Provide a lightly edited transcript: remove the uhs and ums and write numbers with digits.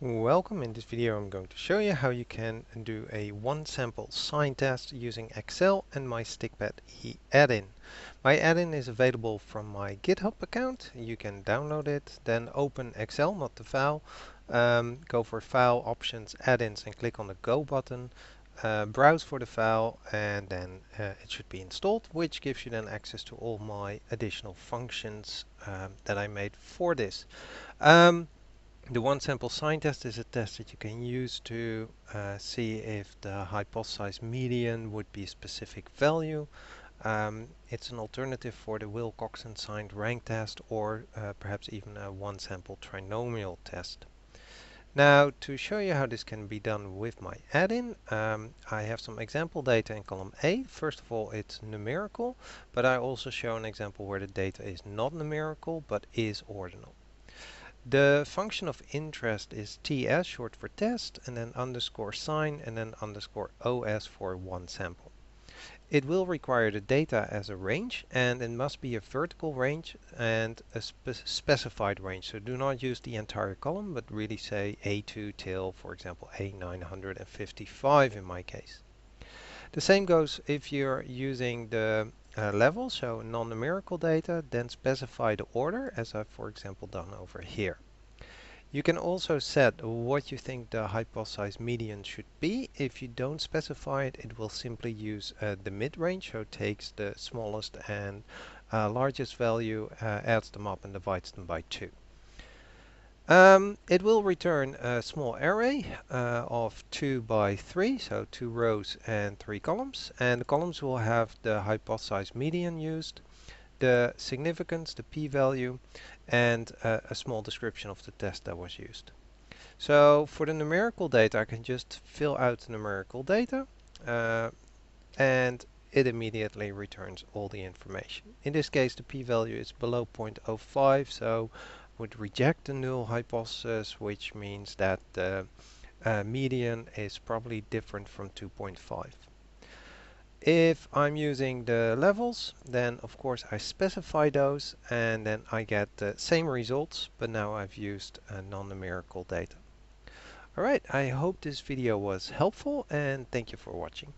Welcome. In this video I'm going to show you how you can do a one sample sign test using Excel and my stikpetE add-in. My add-in is available from my GitHub account. You can download it, then open Excel, not the file, go for File, Options, Add-ins and click on the Go button, browse for the file, and then it should be installed, which gives you then access to all my additional functions that I made for this. The one sample sign test is a test that you can use to see if the hypothesized median would be a specific value. It's an alternative for the Wilcoxon signed rank test, or perhaps even a one sample trinomial test. Now, to show you how this can be done with my add-in, I have some example data in column A. First of all, it's numerical, but I also show an example where the data is not numerical but is ordinal. The function of interest is TS, short for test, and then underscore sign, and then underscore OS for one sample. It will require the data as a range, and it must be a vertical range and a specified range. So do not use the entire column, but really say A2 till, for example, A955 in my case. The same goes if you're using the level, so non-numerical data, then specify the order, as I've, for example, done over here. You can also set what you think the hypothesized median should be. If you don't specify it, it will simply use the mid-range, so it takes the smallest and largest value, adds them up and divides them by 2. It will return a small array of 2 by 3, so 2 rows and 3 columns, and the columns will have the hypothesized median used, the significance, the p-value, and a small description of the test that was used. So for the numerical data, I can just fill out the numerical data, and it immediately returns all the information. In this case, the p-value is below 0.05, so would reject the null hypothesis, which means that the median is probably different from 2.5. If I'm using the levels, then of course I specify those, and then I get the same results, but now I've used non-numerical data. Alright, I hope this video was helpful, and thank you for watching.